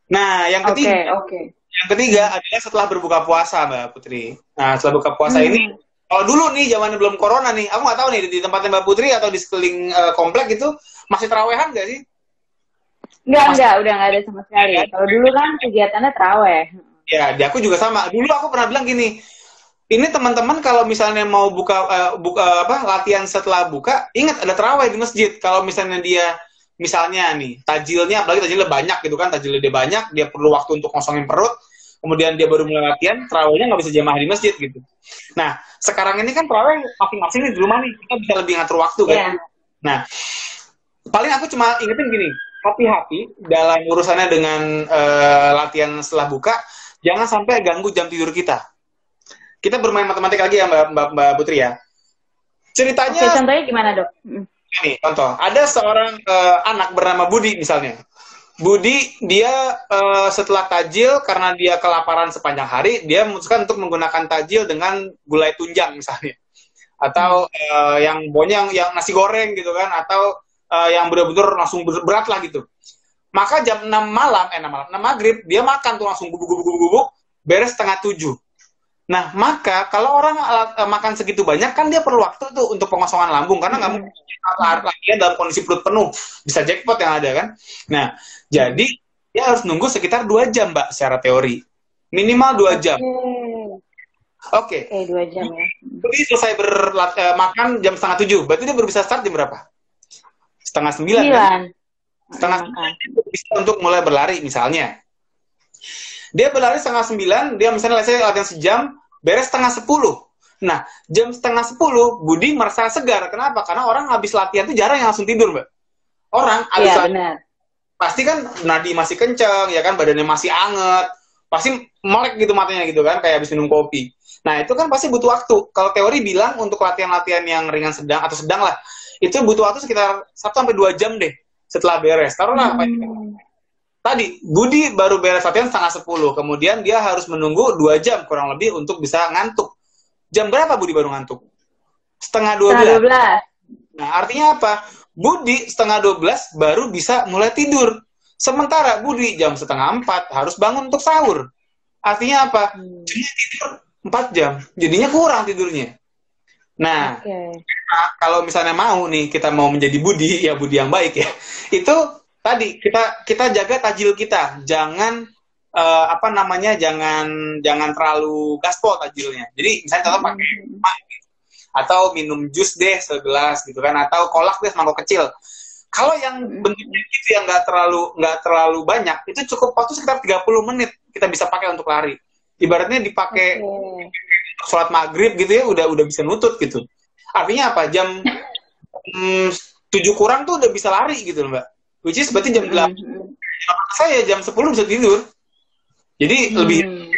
Nah, yang ketiga adalah setelah berbuka puasa, Mbak Putri. Nah, setelah buka puasa ini, kalau dulu nih, zamannya belum corona nih, aku nggak tahu nih, di tempatnya Mbak Putri atau di sekeliling komplek itu, masih terawehan nggak sih? Enggak, udah nggak ada sama sekali. Kalau dulu kan kegiatannya terawih. Ya, di aku juga sama. Dulu aku pernah bilang gini, ini teman-teman kalau misalnya mau buka latihan setelah buka, ingat ada terawih di masjid. Kalau misalnya dia misalnya nih, tajilnya, apalagi tajilnya banyak gitu kan, tajilnya dia banyak, dia perlu waktu untuk kosongin perut, kemudian dia baru mulai latihan, terawihnya nggak bisa jamaah di masjid gitu. Nah, sekarang ini kan terawih masing-masing nih di rumah nih, kita bisa lebih ngatur waktu kan. Yeah. Nah, paling aku cuma ingetin gini, hati-hati dalam urusannya dengan latihan setelah buka, jangan sampai ganggu jam tidur kita. Kita bermain matematik lagi ya Mbak Putri ya. Ceritanya... Oke, contohnya gimana, Dok? Ini contoh, ada seorang anak bernama Budi misalnya. Budi dia setelah tajil karena dia kelaparan sepanjang hari, dia memutuskan untuk menggunakan tajil dengan gulai tunjang misalnya, atau yang bonyang, yang nasi goreng gitu kan, atau yang benar-benar langsung berat lah gitu. Maka jam 6 maghrib dia makan tuh langsung gubuk, beres setengah 7. Nah, maka kalau orang makan segitu banyak, kan dia perlu waktu tuh untuk pengosongan lambung, karena nggak mungkin latihan dalam kondisi perut penuh, bisa jackpot yang ada kan. Nah, jadi dia harus nunggu sekitar 2 jam, Mbak, secara teori. Minimal 2 jam. Oke. 2 jam ya. Jadi selesai makan jam setengah 7, berarti dia baru bisa start jam berapa? Setengah 9 kan? Setengah 9 bisa untuk mulai berlari misalnya. Dia berlari setengah 9, dia misalnya latihan sejam, beres setengah 10. Nah, jam setengah 10, Budi merasa segar. Kenapa? Karena orang habis latihan itu jarang yang langsung tidur, Mbak. Orang habis latihan, pasti kan nadi masih kenceng, ya kan, badannya masih anget, pasti melek gitu matanya gitu kan, kayak habis minum kopi. Nah, itu kan pasti butuh waktu. Kalau teori bilang untuk latihan-latihan yang ringan sedang, atau sedang lah, itu butuh waktu sekitar 1-2 jam deh setelah beres. Taruhlah apa tadi, Budi baru beres latihan setengah 10, kemudian dia harus menunggu 2 jam kurang lebih untuk bisa ngantuk. Jam berapa Budi baru ngantuk? Setengah 12. Nah, artinya apa? Budi setengah 12 baru bisa mulai tidur. Sementara Budi jam setengah 4 harus bangun untuk sahur. Artinya apa? Dia tidur 4 jam, jadinya kurang tidurnya. Nah, kalau misalnya mau nih, kita mau menjadi Budi, ya Budi yang baik ya, itu tadi kita jaga tajil kita, jangan jangan terlalu gaspol tajilnya. Jadi misalnya contoh pakai atau minum jus deh segelas gitu kan, atau kolak deh semangkok kecil. Kalau yang bentuknya gitu yang nggak terlalu banyak, itu cukup waktu sekitar 30 menit kita bisa pakai untuk lari. Ibaratnya dipakai sholat maghrib gitu ya, udah bisa nutut gitu. Artinya apa? Jam 7 kurang tuh udah bisa lari gitu loh, Mbak. Which is berarti jam 8. Saya jam 10 bisa tidur. Jadi lebih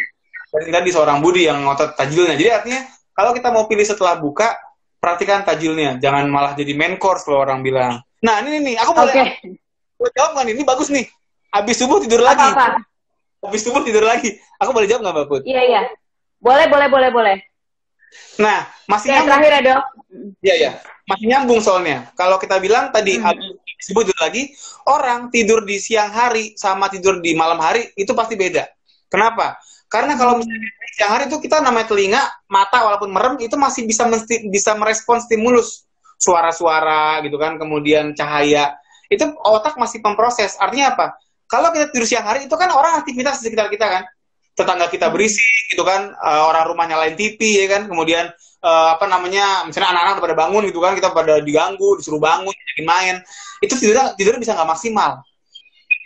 dari tadi seorang Budi yang ngotot tajilnya. Jadi artinya kalau kita mau pilih setelah buka, perhatikan tajilnya. Jangan malah jadi main course kalau orang bilang. Nah, ini aku Gue jawab nggak nih? Ini bagus nih. Habis subuh tidur lagi. Apa-apa? Habis subuh tidur lagi. Aku boleh jawab nggak, Mbak Put? Iya, iya. Boleh. Nah, masih Oke, nyambung. terakhir ya, Dok. Iya, ya. Masih nyambung soalnya. Kalau kita bilang tadi habis subuh tidur lagi, orang tidur di siang hari sama tidur di malam hari itu pasti beda. Kenapa? Karena kalau misalnya di siang hari itu kita namanya telinga, mata walaupun merem itu masih bisa merespon stimulus, suara-suara gitu kan, kemudian cahaya. Itu otak masih memproses. Artinya apa? Kalau kita tidur siang hari itu kan orang aktivitas di sekitar kita kan. Tetangga kita berisik gitu kan, orang rumah nyalain TV ya kan, kemudian apa namanya, misalnya anak-anak pada bangun gitu kan, kita pada diganggu, disuruh bangun, jadi main. Itu tidurnya bisa nggak maksimal.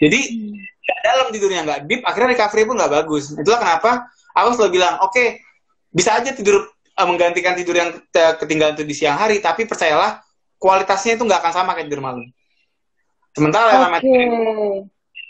Jadi dalam tidurnya nggak deep, akhirnya recovery pun nggak bagus. Itulah kenapa aku selalu bilang, oke, bisa aja tidur menggantikan tidur yang ketinggalan itu di siang hari, tapi percayalah kualitasnya itu nggak akan sama kayak tidur malam. Sementara yang namanya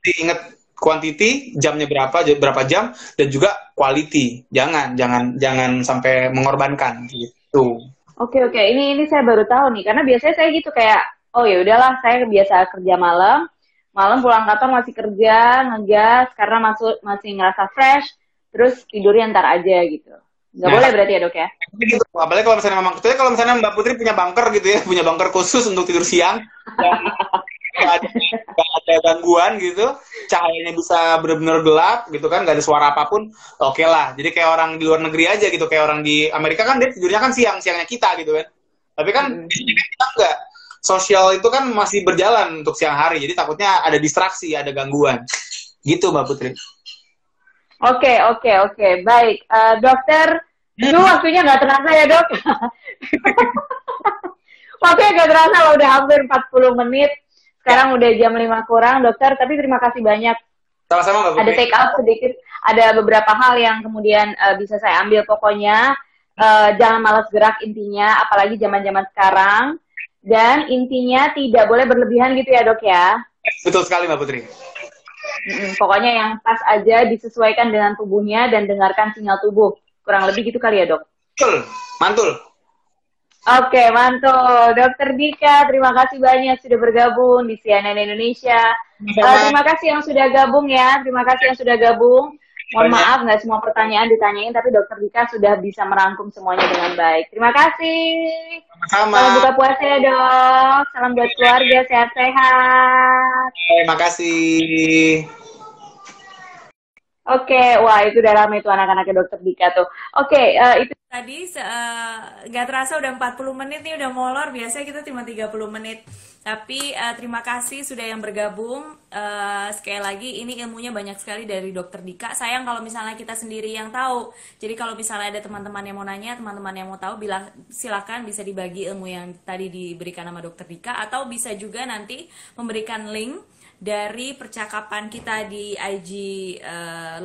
diingat quantity, jamnya berapa jam, dan juga quality. Jangan sampai mengorbankan gitu. Oke. Ini saya baru tahu nih, karena biasanya saya gitu kayak, oh ya udahlah, saya biasa kerja malam pulang kantor masih kerja, ngegas karena masih ngerasa fresh, terus tidurnya ntar aja gitu. Nggak boleh berarti ya, Dok ya? Gitu. Apalagi kalau misalnya kalau misalnya Mbak Putri punya bunker gitu ya, punya bunker khusus untuk tidur siang, nggak ada gangguan gitu, cahayanya bisa benar-benar gelap gitu kan, nggak ada suara apapun, oke lah. Jadi kayak orang di luar negeri aja gitu, kayak orang di Amerika kan dia tidurnya kan siangnya kita gitu kan. Tapi kan di sini kan kita nggak. Sosial itu kan masih berjalan untuk siang hari, jadi takutnya ada distraksi, ada gangguan. Gitu, Mbak Putri. Oke. Baik, dokter, itu waktunya nggak terasa ya, Dok? Waktunya nggak terasa loh, udah hampir 40 menit. Sekarang udah jam 5 kurang, dokter. Tapi terima kasih banyak. Sama-sama, Mbak Putri. Ada take out sedikit, ada beberapa hal yang kemudian bisa saya ambil. Pokoknya jangan malas gerak intinya, apalagi zaman-zaman sekarang. Dan intinya tidak boleh berlebihan gitu ya, Dok ya? Betul sekali, Mbak Putri. Pokoknya yang pas aja, disesuaikan dengan tubuhnya dan dengarkan sinyal tubuh. Kurang lebih gitu kali ya, Dok? Betul, mantul. Oke, mantul. Dokter Dika, terima kasih banyak sudah bergabung di CNN Indonesia. Terima kasih yang sudah gabung ya. Mohon maaf, nggak semua pertanyaan ditanyain, tapi Dokter Dika sudah bisa merangkum semuanya dengan baik. Terima kasih. Sama-sama. Salam buka puasa ya, Dok. Salam buat keluarga, sehat-sehat. Terima kasih. Oke, wah itu udah lama itu anak-anaknya Dokter Dika tuh. Oke, itu tadi nggak terasa udah 40 menit nih, udah molor. Biasanya kita cuma 30 menit. Tapi terima kasih sudah yang bergabung. Sekali lagi ini ilmunya banyak sekali dari Dokter Dika. Sayang kalau misalnya kita sendiri yang tahu. Jadi kalau misalnya ada teman-teman yang mau nanya, teman-teman yang mau tahu, silakan bisa dibagi ilmu yang tadi diberikan sama Dokter Dika, atau bisa juga nanti memberikan link dari percakapan kita di IG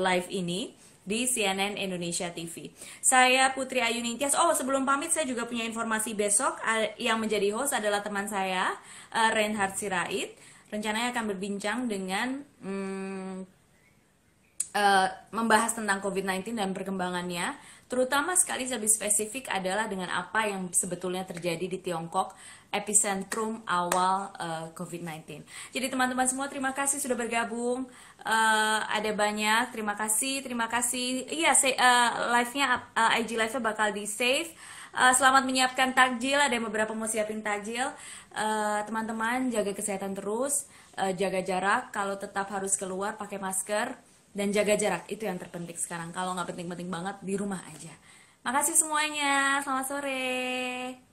live ini di CNN Indonesia TV. Saya Putri Ayu Ningtyas. Oh, sebelum pamit saya juga punya informasi besok. Yang menjadi host adalah teman saya, Reinhard Sirait. Rencananya akan berbincang dengan membahas tentang COVID-19 dan perkembangannya. Terutama sekali lebih spesifik adalah dengan apa yang sebetulnya terjadi di Tiongkok, epicentrum awal COVID-19. Jadi teman-teman semua, terima kasih sudah bergabung. Ada banyak, terima kasih. Iya, live-nya, IG live-nya bakal di-save. Selamat menyiapkan takjil, ada yang beberapa mau siapin takjil. Teman-teman, jaga kesehatan terus, jaga jarak, kalau tetap harus keluar pakai masker, dan jaga jarak, itu yang terpenting sekarang. Kalau nggak penting-penting banget, di rumah aja. Makasih semuanya, selamat sore.